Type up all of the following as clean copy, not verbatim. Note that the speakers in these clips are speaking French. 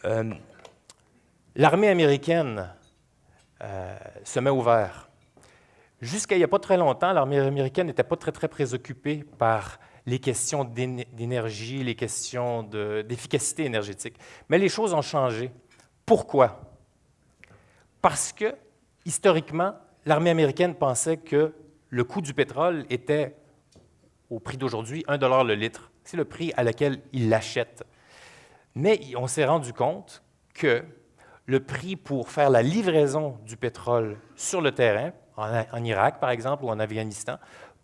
Euh, L'armée américaine se met au vert. Jusqu'à il n'y a pas très longtemps, l'armée américaine n'était pas très préoccupée par les questions d'énergie, les questions d'efficacité énergétique. Mais les choses ont changé. Pourquoi? Parce que, historiquement, l'armée américaine pensait que le coût du pétrole était, au prix d'aujourd'hui, 1 $ le litre. C'est le prix à laquelle ils l'achètent. Mais on s'est rendu compte que le prix pour faire la livraison du pétrole sur le terrain, en Irak par exemple ou en Afghanistan,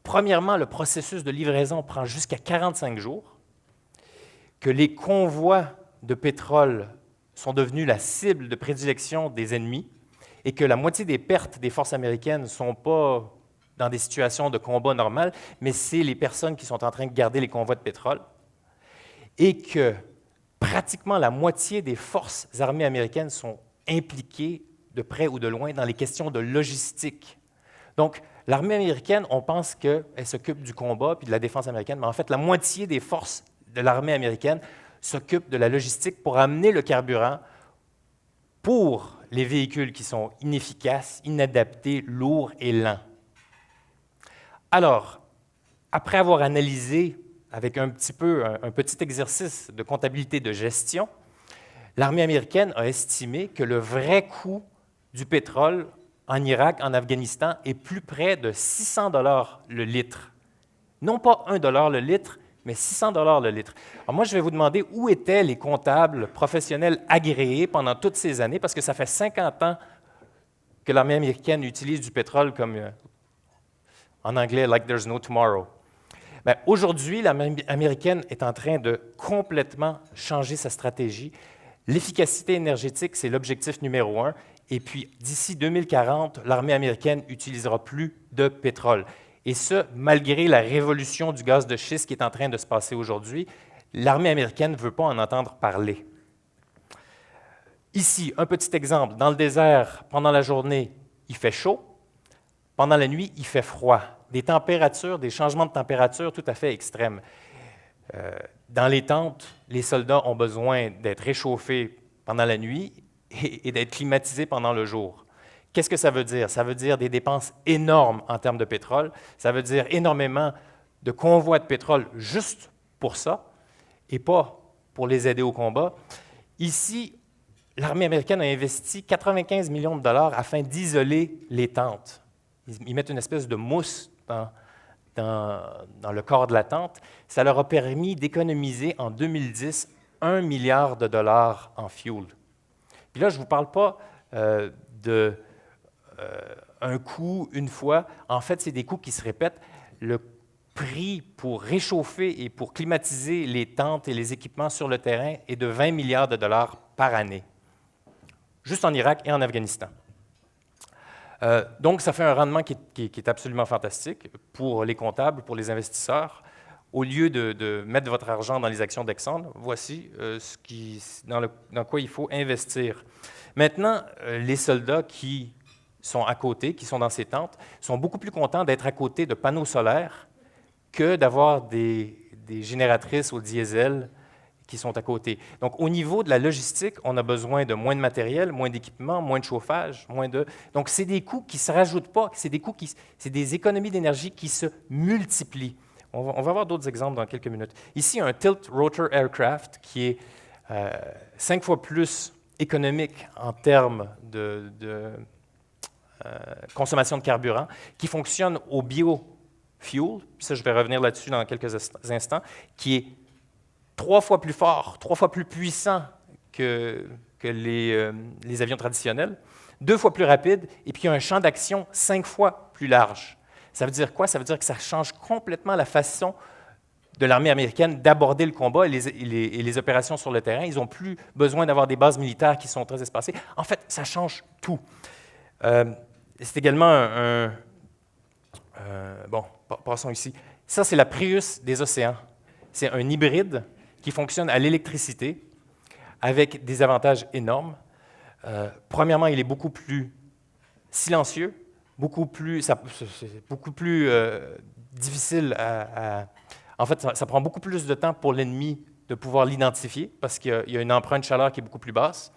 premièrement, le processus de livraison prend jusqu'à 45 jours, que les convois de pétrole sont devenus la cible de prédilection des ennemis et que la moitié des pertes des forces américaines ne sont pas dans des situations de combat normal, mais c'est les personnes qui sont en train de garder les convois de pétrole, et que pratiquement la moitié des forces armées américaines sont impliquées de près ou de loin dans les questions de logistique. Donc, l'armée américaine, on pense qu'elle s'occupe du combat puis de la défense américaine, mais en fait, la moitié des forces de l'armée américaine s'occupe de la logistique pour amener le carburant pour les véhicules qui sont inefficaces, inadaptés, lourds et lents. Alors, après avoir analysé avec un petit exercice de comptabilité de gestion, l'armée américaine a estimé que le vrai coût du pétrole en Irak, en Afghanistan, est plus près de 600 $ le litre. Non pas 1 $ le litre, mais 600 $ le litre. Alors moi, je vais vous demander où étaient les comptables professionnels agréés pendant toutes ces années, parce que ça fait 50 ans que l'armée américaine utilise du pétrole comme, en anglais, « like there's no tomorrow ». Bien, aujourd'hui, l'armée américaine est en train de complètement changer sa stratégie. L'efficacité énergétique, c'est l'objectif numéro 1. Et puis, d'ici 2040, l'armée américaine n'utilisera plus de pétrole. Et ce, malgré la révolution du gaz de schiste qui est en train de se passer aujourd'hui, l'armée américaine ne veut pas en entendre parler. Ici, un petit exemple. Dans le désert, pendant la journée, il fait chaud. Pendant la nuit, il fait froid. Des températures, des changements de température tout à fait extrêmes. Dans les tentes, les soldats ont besoin d'être réchauffés pendant la nuit et d'être climatisés pendant le jour. Qu'est-ce que ça veut dire? Ça veut dire des dépenses énormes en termes de pétrole. Ça veut dire énormément de convois de pétrole juste pour ça et pas pour les aider au combat. Ici, l'armée américaine a investi 95 millions de $ afin d'isoler les tentes. Ils mettent une espèce de mousse dans le corps de la tente. Ça leur a permis d'économiser en 2010 $1 milliard en fuel. Puis là, je ne vous parle pas d'un coût une fois. En fait, c'est des coûts qui se répètent. Le prix pour réchauffer et pour climatiser les tentes et les équipements sur le terrain est de 20 milliards de $ par année, juste en Irak et en Afghanistan. Donc, ça fait un rendement qui est absolument fantastique pour les comptables, pour les investisseurs. Au lieu de mettre votre argent dans les actions d'Exxon, voici dans quoi il faut investir. Maintenant, les soldats qui sont à côté, qui sont dans ces tentes, sont beaucoup plus contents d'être à côté de panneaux solaires que d'avoir des génératrices au diesel qui sont à côté. Donc, au niveau de la logistique, on a besoin de moins de matériel, moins d'équipement, moins de chauffage, Donc, c'est des coûts qui ne se rajoutent pas, c'est des économies d'énergie qui se multiplient. On va voir d'autres exemples dans quelques minutes. Ici, un tilt rotor aircraft qui est 5 fois plus économique en termes de consommation de carburant, qui fonctionne au biofuel, ça je vais revenir là-dessus dans quelques instants, qui est 3 fois plus fort, 3 fois plus puissant que les avions traditionnels, 2 fois plus rapide, et puis un champ d'action 5 fois plus large. Ça veut dire quoi? Ça veut dire que ça change complètement la façon de l'armée américaine d'aborder le combat et les opérations sur le terrain. Ils n'ont plus besoin d'avoir des bases militaires qui sont très espacées. En fait, ça change tout. C'est également bon, passons ici. Ça, c'est la Prius des océans. C'est un hybride qui fonctionne à l'électricité avec des avantages énormes. Premièrement, il est beaucoup plus silencieux, c'est beaucoup plus difficile en fait, ça prend beaucoup plus de temps pour l'ennemi de pouvoir l'identifier parce qu'il y a une empreinte chaleur qui est beaucoup plus basse.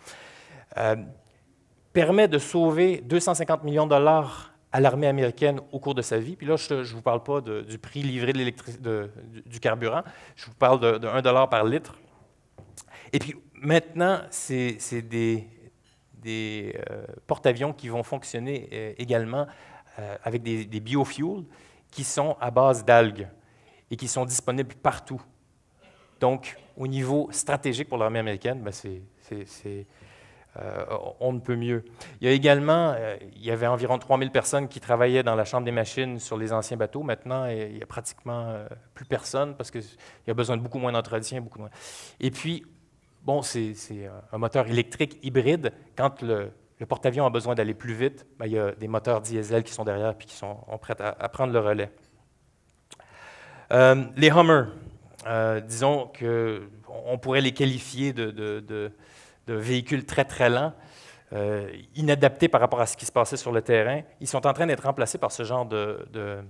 Permet de sauver 250 millions de dollars à l'armée américaine au cours de sa vie. Puis là, je ne vous parle pas du prix livré du carburant, je vous parle de 1 dollar par litre. Et puis maintenant, c'est des porte-avions qui vont fonctionner également avec des biofuels qui sont à base d'algues et qui sont disponibles partout. Donc, au niveau stratégique pour l'armée américaine, ben on ne peut mieux. Il y a également, il y avait environ 3000 personnes qui travaillaient dans la chambre des machines sur les anciens bateaux. Maintenant, il n'y a pratiquement plus personne parce qu'il y a besoin de beaucoup moins d'entretien, beaucoup moins. Et puis, bon, c'est un moteur électrique hybride. Quand le porte-avions a besoin d'aller plus vite, ben, il y a des moteurs diesel qui sont derrière et qui sont prêts à prendre le relais. Les Hummer, disons qu'on pourrait les qualifier de véhicules très, très lents, inadaptés par rapport à ce qui se passait sur le terrain. Ils sont en train d'être remplacés par ce genre de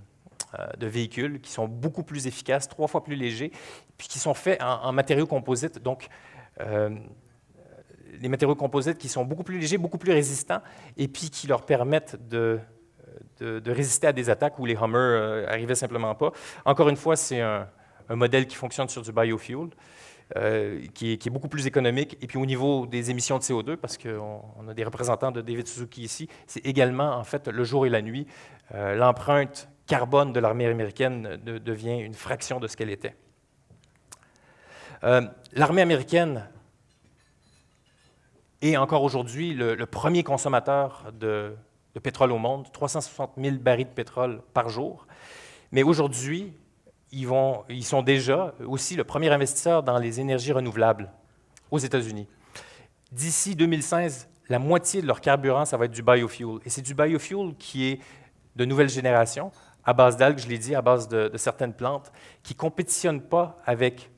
véhicules qui sont beaucoup plus efficaces, 3 fois plus légers, puis qui sont faits en matériaux composites. Donc, les matériaux composites qui sont beaucoup plus légers, beaucoup plus résistants, et puis qui leur permettent de résister à des attaques où les Hummer n'arrivaient simplement pas. Encore une fois, c'est un modèle qui fonctionne sur du biofuel, qui est beaucoup plus économique. Et puis au niveau des émissions de CO2, parce qu'on a des représentants de David Suzuki ici, c'est également, en fait, le jour et la nuit. L'empreinte carbone de l'armée américaine devient une fraction de ce qu'elle était. L'armée américaine est encore aujourd'hui le premier consommateur de pétrole au monde, 360 000 barils de pétrole par jour. Mais aujourd'hui, ils sont déjà aussi le premier investisseur dans les énergies renouvelables aux États-Unis. D'ici 2016, la moitié de leur carburant, ça va être du biofuel. Et c'est du biofuel qui est de nouvelle génération, à base d'algues, je l'ai dit, à base de certaines plantes, qui ne compétitionnent pas avec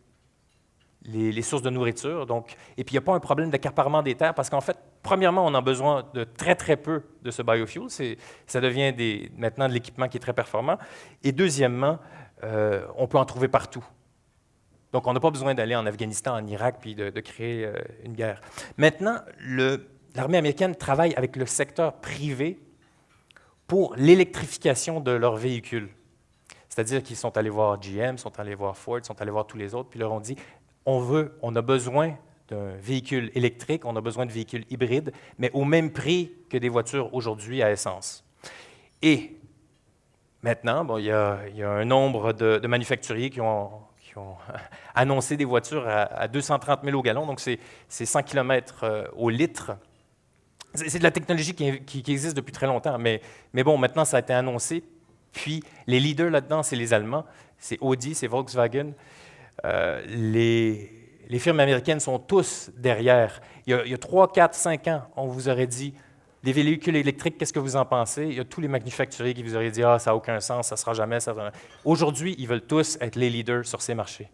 les sources de nourriture. Donc, et puis, il n'y a pas un problème d'accaparement des terres parce qu'en fait, premièrement, on a besoin de très, très peu de ce biofuel. Ça devient maintenant de l'équipement qui est très performant. Et deuxièmement, on peut en trouver partout. Donc, on n'a pas besoin d'aller en Afghanistan, en Irak, puis de créer une guerre. Maintenant, l'armée américaine travaille avec le secteur privé pour l'électrification de leurs véhicules. C'est-à-dire qu'ils sont allés voir GM, sont allés voir Ford, sont allés voir tous les autres, puis leur ont dit on a besoin d'un véhicule électrique, on a besoin de véhicules hybrides, mais au même prix que des voitures aujourd'hui à essence. Et maintenant, bon, il y a un nombre de manufacturiers qui ont annoncé des voitures à 230 000 au gallon, donc c'est 100 km au litre. C'est de la technologie qui existe depuis très longtemps, mais bon, maintenant, ça a été annoncé. Puis, les leaders là-dedans, c'est les Allemands, c'est Audi, c'est Volkswagen. Les firmes américaines sont tous derrière. Il y a 3, 4, 5 ans, on vous aurait dit des véhicules électriques, qu'est-ce que vous en pensez? Il y a tous les manufacturiers qui vous auraient dit ça n'a aucun sens, ça ne sera jamais. Aujourd'hui, ils veulent tous être les leaders sur ces marchés.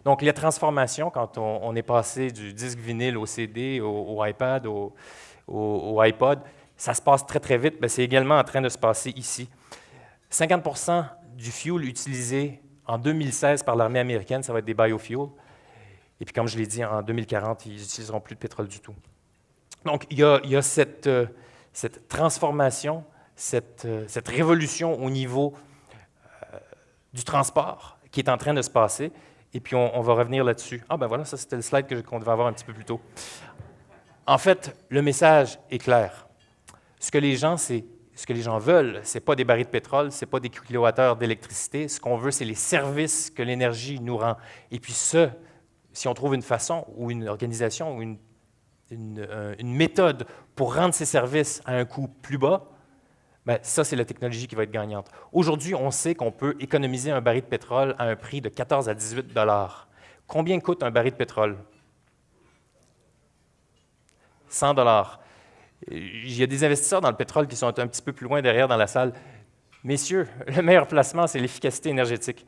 Donc, les transformations, quand on est passé du disque vinyle au CD, au iPad, au iPod, ça se passe très, très vite. Bien, c'est également en train de se passer ici. 50% du fuel utilisé en 2016 par l'armée américaine, ça va être des biofuels. Et puis, comme je l'ai dit, en 2040, ils n'utiliseront plus de pétrole du tout. Donc, il y a cette transformation, cette révolution au niveau du transport qui est en train de se passer. Et puis, on va revenir là-dessus. Ah, ben voilà, ça, c'était le slide qu'on devait avoir un petit peu plus tôt. En fait, le message est clair. Ce que les gens veulent, ce n'est pas des barils de pétrole, ce n'est pas des kilowattheures d'électricité. Ce qu'on veut, c'est les services que l'énergie nous rend. Et puis si on trouve une façon ou une organisation ou une méthode pour rendre ces services à un coût plus bas, bien, ça, c'est la technologie qui va être gagnante. Aujourd'hui, on sait qu'on peut économiser un baril de pétrole à un prix de 14 à 18 $. Combien coûte un baril de pétrole? 100 $. Il y a des investisseurs dans le pétrole qui sont un petit peu plus loin derrière dans la salle. Messieurs, le meilleur placement, c'est l'efficacité énergétique.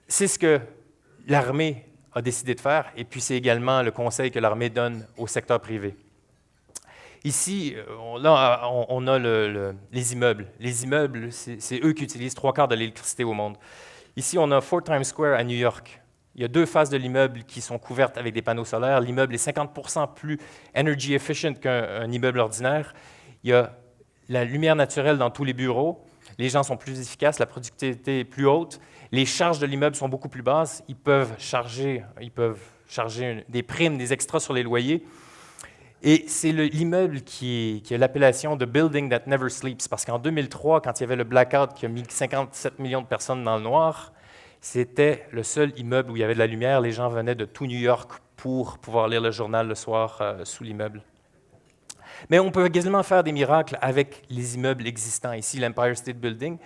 C'est ce que l'armée a décidé de faire, et puis c'est également le conseil que l'armée donne au secteur privé. Ici, on a les immeubles. Les immeubles, c'est eux qui utilisent 3/4 de l'électricité au monde. Ici, on a 4 Times Square à New York. Il y a 2 faces de l'immeuble qui sont couvertes avec des panneaux solaires. L'immeuble est 50% plus energy efficient qu'un immeuble ordinaire. Il y a la lumière naturelle dans tous les bureaux. Les gens sont plus efficaces, la productivité est plus haute. Les charges de l'immeuble sont beaucoup plus basses. Ils peuvent charger des primes, des extras sur les loyers. Et c'est l'immeuble qui a l'appellation de Building That Never Sleeps, parce qu'en 2003, quand il y avait le blackout qui a mis 57 millions de personnes dans le noir, c'était le seul immeuble où il y avait de la lumière. Les gens venaient de tout New York pour pouvoir lire le journal le soir sous l'immeuble. Mais on peut également faire des miracles avec les immeubles existants. Ici, l'Empire State Building.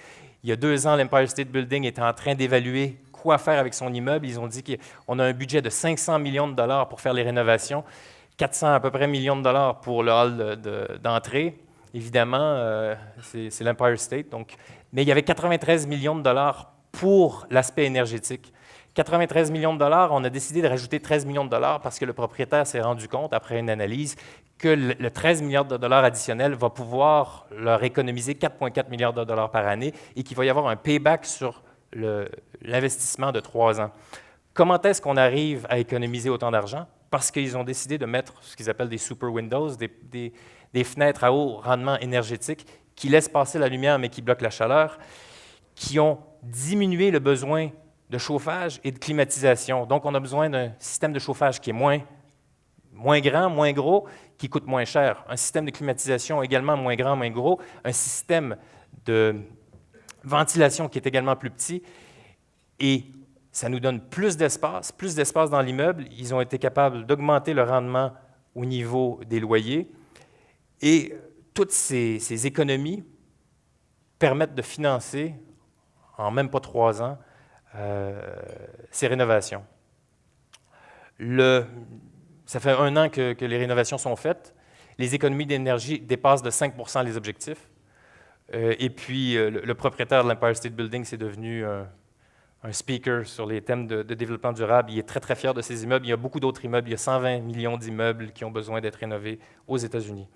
Il y a 2 ans, l'Empire State Building était en train d'évaluer quoi faire avec son immeuble. Ils ont dit qu'on a un budget de 500 millions de dollars pour faire les rénovations, 400 à peu près millions de dollars pour le hall d'entrée. Évidemment, c'est l'Empire State. Mais il y avait 93 millions de dollars pour l'aspect énergétique. 93 millions de dollars, on a décidé de rajouter 13 millions de dollars parce que le propriétaire s'est rendu compte, après une analyse, que le 13 milliards de dollars additionnels va pouvoir leur économiser 4,4 milliards de dollars par année et qu'il va y avoir un payback sur l'investissement de 3 ans. Comment est-ce qu'on arrive à économiser autant d'argent? Parce qu'ils ont décidé de mettre ce qu'ils appellent des super windows, des fenêtres à haut rendement énergétique qui laissent passer la lumière mais qui bloquent la chaleur, qui ont diminué le besoin de chauffage et de climatisation. Donc, on a besoin d'un système de chauffage qui est moins grand, moins gros, qui coûte moins cher. Un système de climatisation également moins grand, moins gros. Un système de ventilation qui est également plus petit. Et ça nous donne plus d'espace dans l'immeuble. Ils ont été capables d'augmenter le rendement au niveau des loyers. Et toutes ces économies permettent de financer, en même pas 3 ans, ces rénovations. Ça fait 1 an que les rénovations sont faites. Les économies d'énergie dépassent de 5 % les objectifs. Et puis, le propriétaire de l'Empire State Building, c'est devenu un speaker sur les thèmes de développement durable. Il est très fier de ses immeubles. Il y a beaucoup d'autres immeubles. Il y a 120 millions d'immeubles qui ont besoin d'être rénovés aux États-Unis.